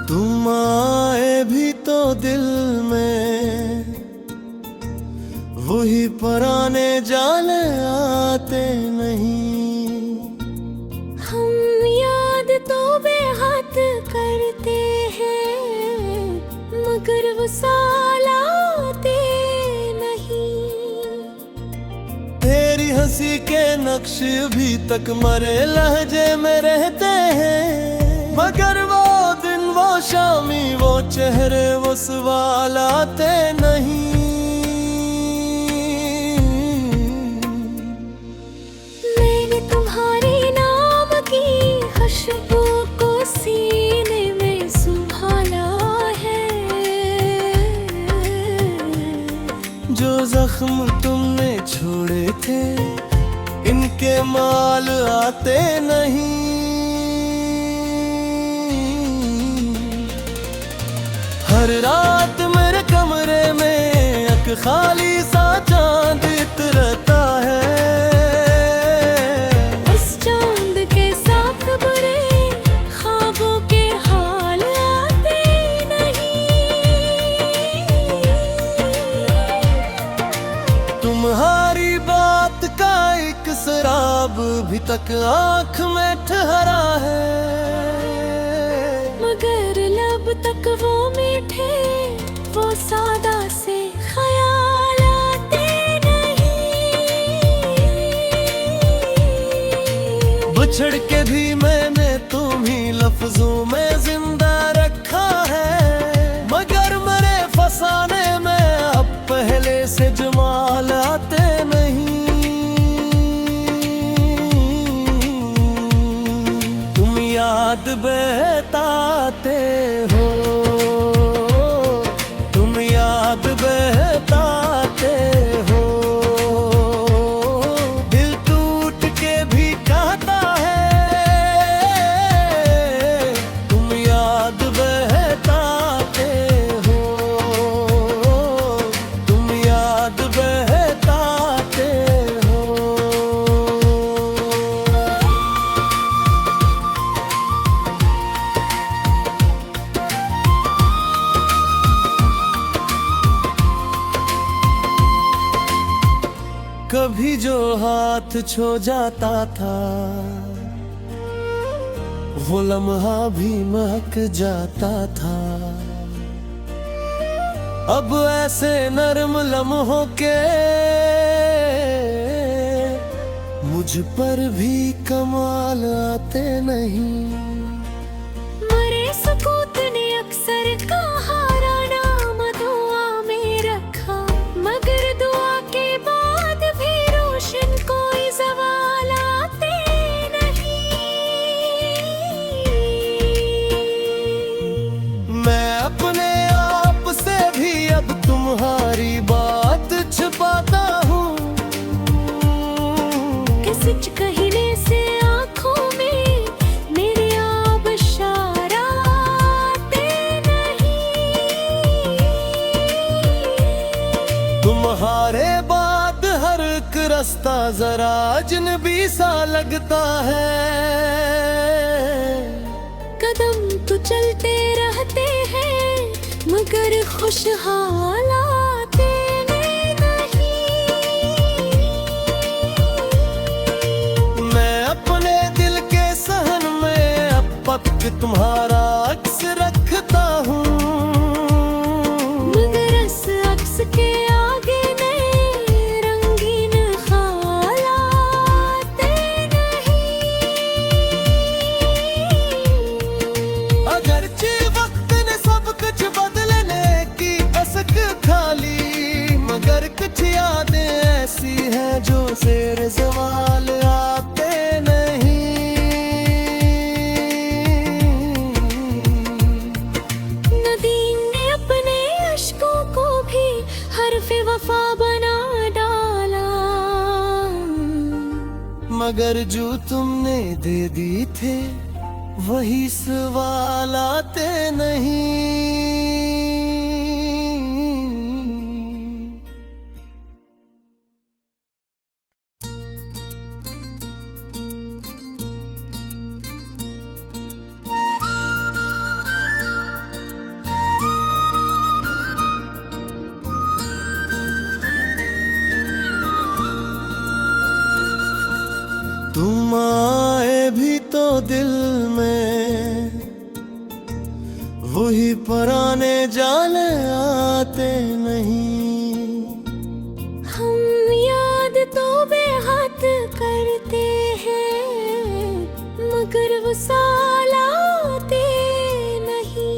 तुम आए भी तो दिल में वही पुराने जाल आते नहीं। हम याद तो बेहद करते हैं मगर वो साल आते नहीं। तेरी हंसी के नक्श भी तक मरे लहजे में रहते हैं, मगर वो दिन वो शामी वो चेहरे वो सवाल आते नहीं। मैंने तुम्हारे नाम की खुशबू को सीने में संभाला है। जो जख्म तुमने छोड़े थे इनके माल आते नहीं। हर रात मेरे कमरे में एक खाली सा चांद रहता है। उस चांद के साथ बुरे ख्वाबों के हाल आते नहीं। तुम्हारी बात का एक शराब भी तक आँख में ठहरा है, मगर लब तक वो मीठे वो सादा से ख्याल आते नहीं। बिछड़ के भी मैंने तुम्हीं लफ्जों में जिंदा रखा है, मगर मेरे फसाने में अब पहले से जमाल आते नहीं। तुम याद बहताते हो, तुम याद बहताते हो। दिल टूट के भी कहता है तुम याद बहताते हो, तुम याद बहताते हो। कभी जो हाथ छो जाता था वो लम्हा भी महक जाता था। अब ऐसे नरम लम्हों के मुझ पर भी कमाल आते नहीं। मरे सुकूत ने अक्सर कहा नाम दुआ में रखा, मगर दुआ के बाद भी रोशन कोई सवाल आते नहीं। मैं अपने आप से भी अब तुम्हारी बात छिपाता हूँ कि सच कहने से आँखों में मेरे आबशार आते नहीं। तुम्हारे बाद हर एक रास्ता जरा अजनबी सा लगता है। कदम तो चलते रहते हैं मगर खुशहाल आते नहीं। मैं अपने दिल के सहन में अब पक तुम्हारा अक्स रखता हूँ, मगर इस अक्स के आगे नए रंगीन ख्याल आते नहीं। अगरचे वक्त ने सब कुछ बदलने की असक खाली, मगर कुछ यादें ऐसी हैं जो शेर सवाल आते नहीं। नदीम ने अपने अश्कों को भी हर्फ़े वफा बना डाला, मगर जो तुमने दे दी थे वही सवाल आते नहीं। तू ही पुराने जाले आते नहीं। हम याद तो बेहद करते हैं मगर वो साल आते नहीं।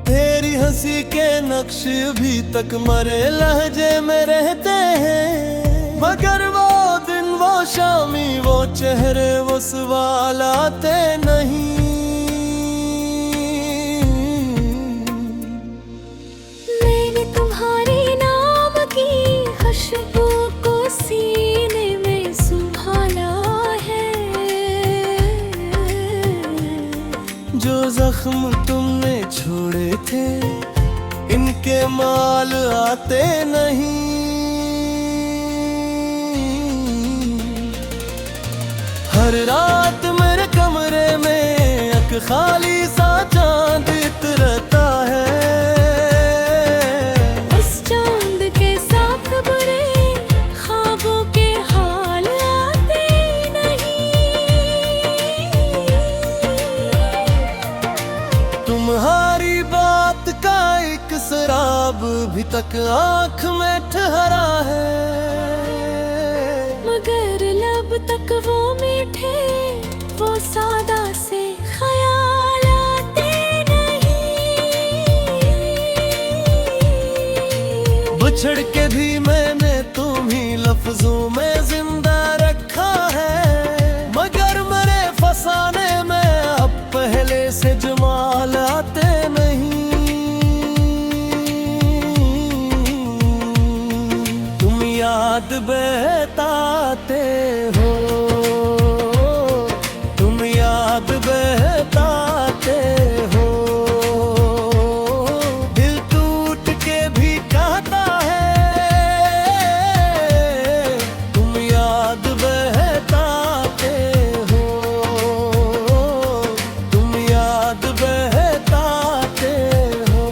तेरी हंसी के नक्श भी तक मरे लहजे में रहते हैं, मगर वो दिन वो शामी वो चेहरे वो सवाल आते नहीं। मैंने तुम्हारे नाम की खुशबू को सीने में संभाला है। जो जख्म तुमने छोड़े थे इनके माल आते नहीं। हर रात मेरे कमरे में एक खाली सा चांद इतरता है। उस चांद के साथ बुरे ख्वाबों के हाल आते नहीं। तुम्हारी बात का एक शराब भी तक आँख में ठहरा है, मगर लब तक वो मीठे वो सादा से ख्याल आते नहीं। बिछड़ के भी मैंने तुम्हीं लफ्जों में जिंदा रखा है, मगर मेरे फसाने में अब पहले से जमाल आते नहीं। तुम याद बहताते हो, तुम याद बहताते हो। दिल टूट के भी कहता है, तुम याद बहताते हो, तुम याद बहताते हो।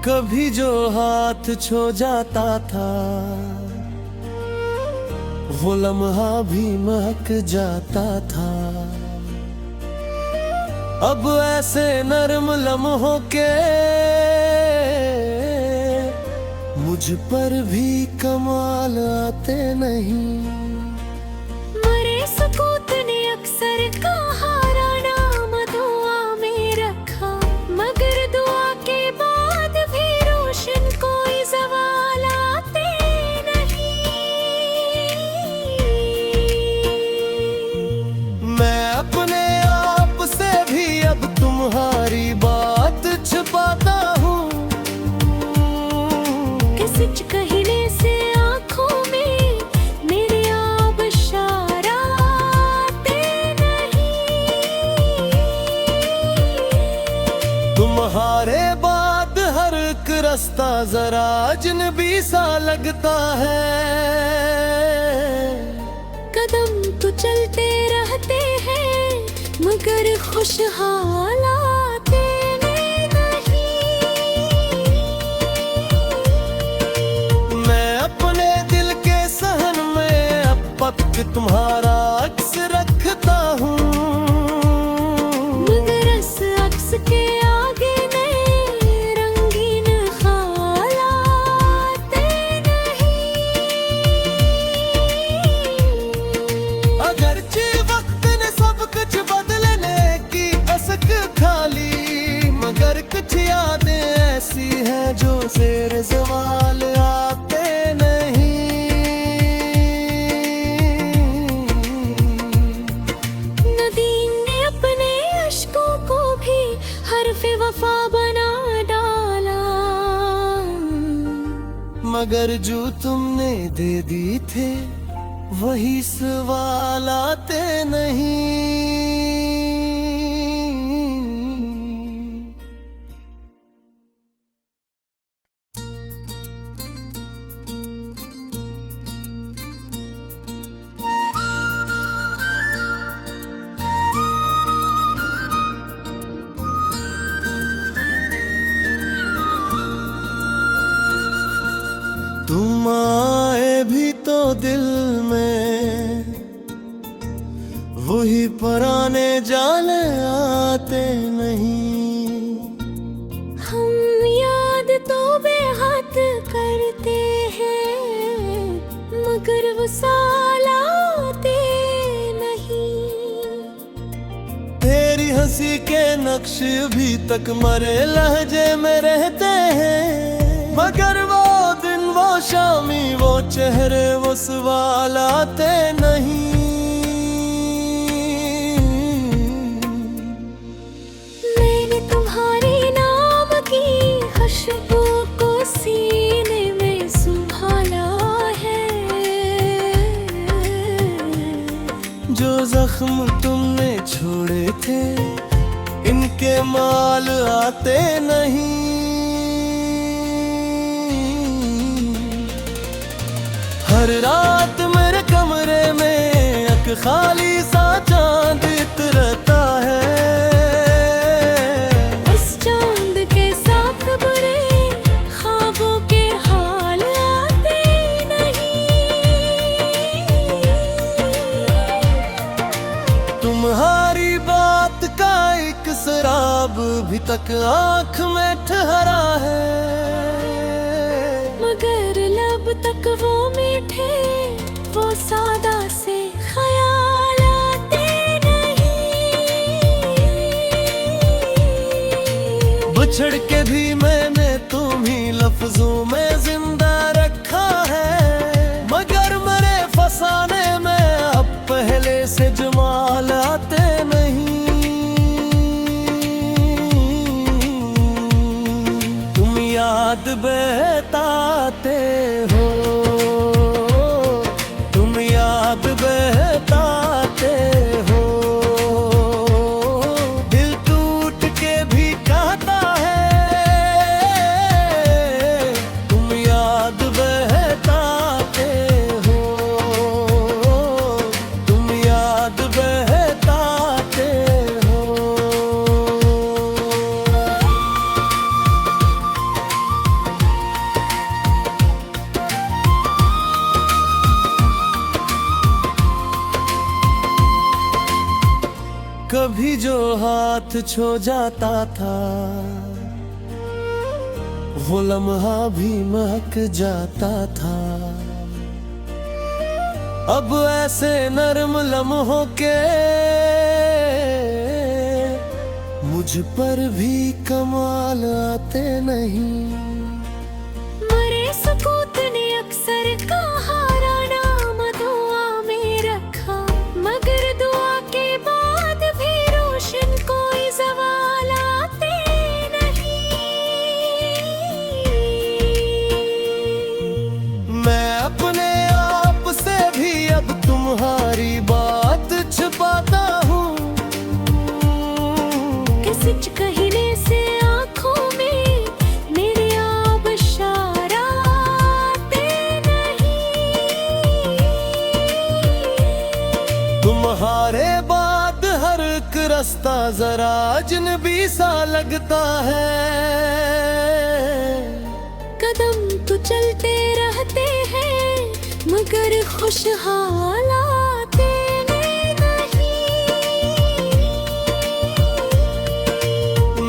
कभी जो हाथ छो जाता था वो लम्हा भी महक जाता था। अब ऐसे नर्म लम्हों के मुझ पर भी कमाल आते नहीं। मरे सकूत ने अक्सर कहा नाम दुआ में रखा, मगर दुआ के बाद भी रोशन कोई सवाल आते नहीं। मैं अपने आप से भी अब तुम्हारी बात छुपाता हूँ। कि सच कहने से आँखों में मेरे आबशार आते नहीं। तुम्हारे बाद हर एक रास्ता जरा अजनबी सा लगता है। कदम तो चलते रहते हैं मगर खुशहाल आते नहीं। मैं अपने दिल के सहन में अब पक तुम्हारा अक्स रखता हूँ, मगर इस अक्स के आगे नए रंगीन ख्याल आते नहीं। अगरचे वक्त ने सब कुछ बदलने की असक खाली, मगर कुछ यादें ऐसी हैं जो जेर सवाल आते नहीं। नदीम ने अपने अश्कों को भी हर्फ़े वफा बना डाला, मगर जो तुमने दे दी थे वही सवाल आते नहीं। दिल में वही पुराने जाले आते नहीं। हम याद तो बेहद करते हैं मगर वो साल आते नहीं। तेरी हंसी के नक्श भी तक मरे लहजे में रहते हैं, मगर वो दिन वो शामी वो चेहरे वो सवाल आते नहीं। मैंने तुम्हारे नाम की खुशबू को सीने में संभाला है। जो जख्म तुमने छोड़े थे इनके माल आते नहीं। हर रात मेरे कमरे में एक खाली सा चांद उतरता है। उस चांद के साथ बुरे ख्वाबों के हाल आते नहीं। तुम्हारी बात का एक शराब भी तक आँख में ठहरा है, मगर लब तक वो मीठे वो सादा से ख्याल आते नहीं। बिछड़ के भी मैंने तुम्हीं लफ्जों में जिंदा रखा है, मगर मेरे फसाने में अब पहले से जमाल आते नहीं। तुम याद बहताते हो, तुम याद बहताते हो। दिल टूट के भी कहता है तुम याद बहताते हो, तुम याद बहताते हो। कभी जो हाथ छो जाता था वो लम्हा भी महक जाता था। अब ऐसे नर्म लम्हों के मुझ पर भी कमाल आते नहीं। मरे सकूत ने अक्सर कहारा नाम दुआ में रखा, मगर दुआ के बाद भी रोशन कोई सवाल आते नहीं। मैं अपने आप से भी अब तुम्हारी बात छुपाता हूँ कि सच कहने से आँखों में मेरे आबशार आते नहीं। तुम्हारे बाद हर एक रास्ता जरा अजनबी सा लगता है। कदम तो चलते रहते हैं मगर खुशहाल आते नहीं।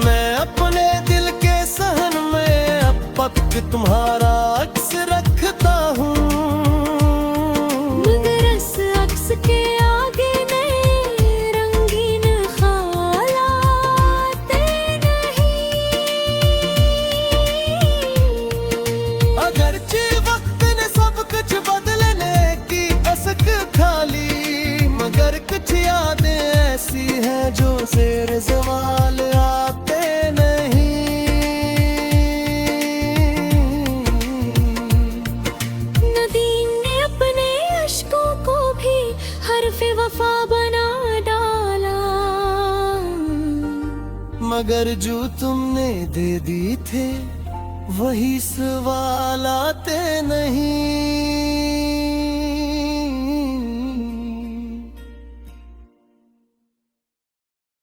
मैं अपने दिल के सहन में अब तक तुम्हारा अक्स रखता हूँ, मगर इस अक्स के आगे नए रंगीन ख्याल आते नहीं। अगरचे वक्त ने सब कुछ बदलने की कसक खाली, मगर कुछ यादें ऐसी हैं जो शेर सवाल आते नहीं। नदी ने अपने अश्कों को भी हर्फ वफा बना डाला, मगर जो तुमने दे दी थे वही सवाल आते नहीं।